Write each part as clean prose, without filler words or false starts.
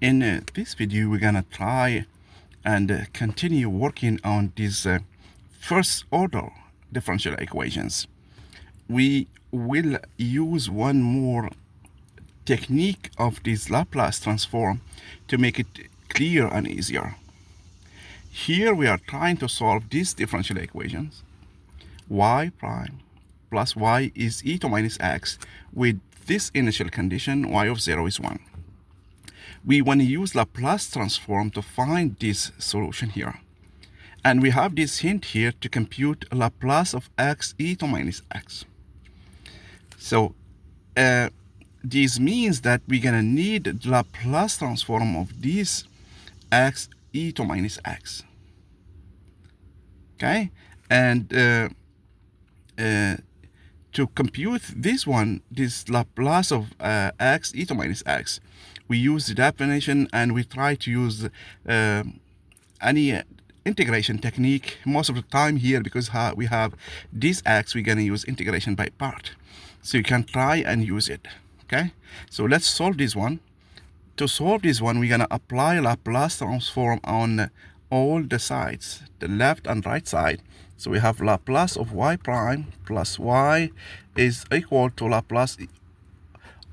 In this video, we're gonna try and continue working on these first order differential equations. We will use one more technique of this Laplace transform to make it clear and easier. Here we are trying to solve these differential equations. Y prime plus y is e to minus x with this initial condition y of 0 is 1. We want to use Laplace transform to find this solution here. And we have this hint here to compute Laplace of x e to minus x. So this means that we're going to need the Laplace transform of this x e to minus x. Okay? And to compute this one, this Laplace of x e to minus x, we use the definition and we try to use any integration technique most of the time here because we have this x, we're going to use integration by part. So you can try and use it. Okay? So let's solve this one. To solve this one, we're going to apply Laplace transform on all the sides, the left and right side. So we have Laplace of y prime plus y is equal to Laplace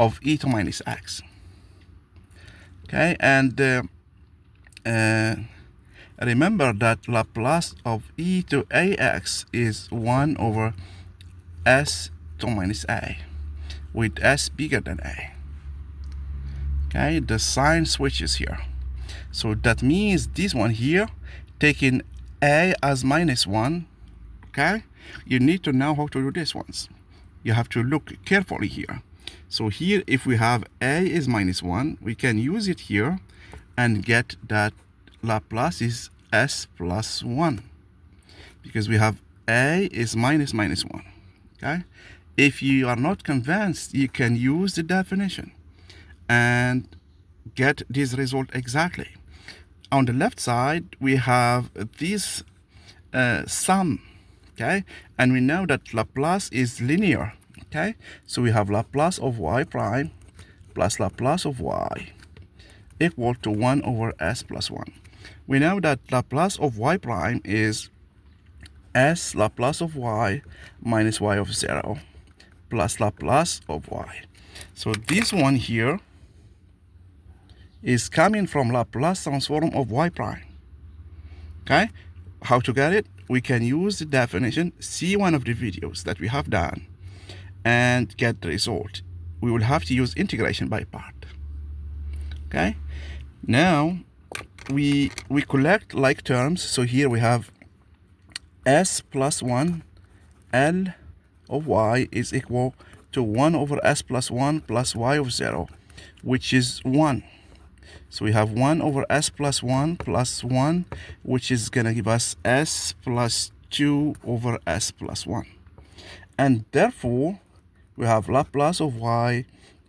of e to minus x. Okay, and remember that Laplace of e to ax is 1 over s to minus a, with s bigger than a. Okay, the sign switches here. So that means this one here, taking a as minus 1, okay? You need to know how to do this ones. You have to look carefully here. So here, if we have a is minus 1, we can use it here and get that Laplace is s plus 1. Because we have a is minus 1, okay? If you are not convinced, you can use the definition and get this result exactly. On the left side, we have this sum, okay? And we know that Laplace is linear, okay? So we have Laplace of y prime plus Laplace of y equal to 1 over s plus 1. We know that Laplace of y prime is s Laplace of y minus y of 0 plus Laplace of y. So this one here is coming from Laplace transform of y prime. Okay? How to get it? We can use the definition, see one of the videos that we have done, and get the result. We will have to use integration by part. Okay? Now, we collect like terms. So here we have s plus 1 L of y is equal to 1 over s plus 1 plus y of 0, which is 1. So we have 1 over s plus 1 plus 1, which is going to give us s plus 2 over s plus 1. And therefore, we have Laplace of y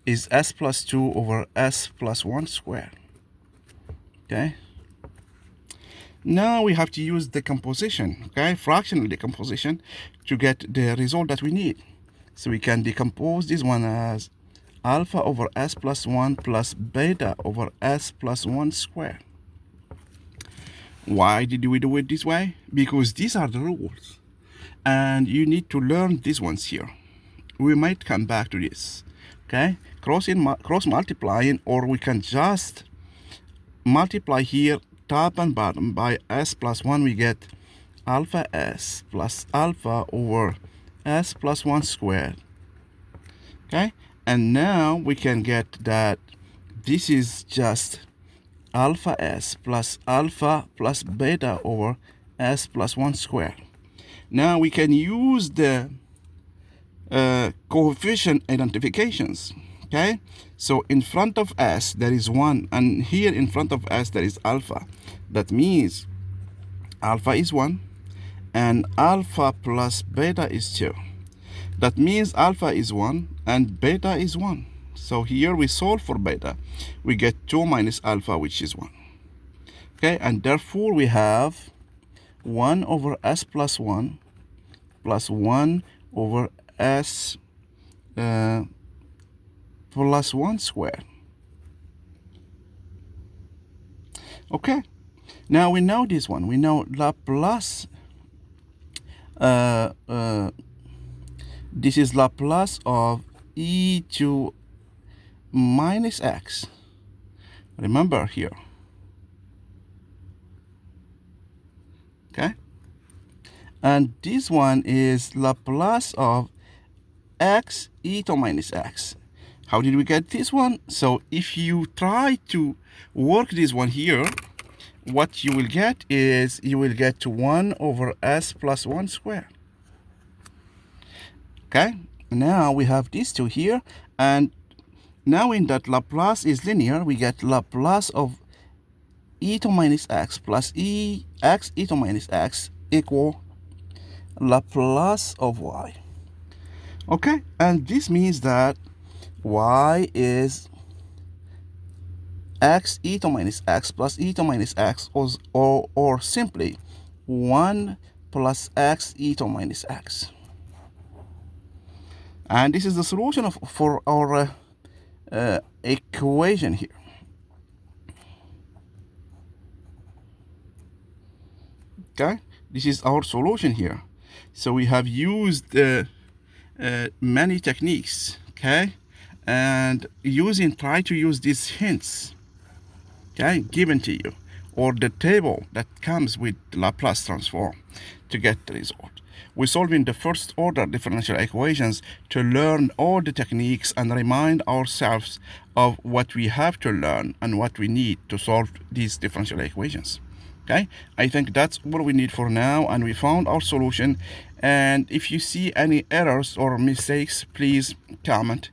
is s plus 2 over s plus 1 squared. Okay? Now we have to use decomposition, okay? Fractional decomposition to get the result that we need. So we can decompose this one as alpha over s plus 1 plus beta over s plus 1 squared. Why did we do it this way? Because these are the rules. And you need to learn these ones here. We might come back to this, okay? Cross multiplying, or we can just multiply here top and bottom by s plus 1. We get alpha s plus alpha over s plus 1 squared. Okay? And now we can get that this is just alpha s plus alpha plus beta over s plus 1 squared. Now we can use the coefficient identifications. Okay? So in front of s there is 1, and here in front of s there is alpha. That means alpha is 1 and alpha plus beta is 2. That means alpha is 1 and beta is 1. So here we solve for beta. We get 2 minus alpha, which is 1. Okay, and therefore we have 1 over s plus 1 plus 1 over s plus 1 squared. Okay, now we know this one. We know Laplace. This is Laplace of e to minus x. Remember here. Okay, and this one is Laplace of x e to minus x. How did we get this one? So if you try to work this one here, what you will get is you will get 1 over s plus 1 squared. Okay, now we have these two here, and now in that Laplace is linear, we get Laplace of e to minus x plus x e to minus x equal Laplace of y. Okay, and this means that y is x e to minus x plus e to minus x, or simply 1 plus x e to minus x. And this is the solution for our equation here. Okay, this is our solution here. So we have used many techniques, okay, and try to use these hints, okay, given to you, or the table that comes with Laplace transform to get the result. We're solving the first order differential equations to learn all the techniques and remind ourselves of what we have to learn and what we need to solve these differential equations. Okay, I think that's what we need for now, and we found our solution. And if you see any errors or mistakes, please comment.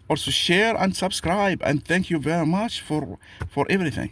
Also share and subscribe, and thank you very much for everything.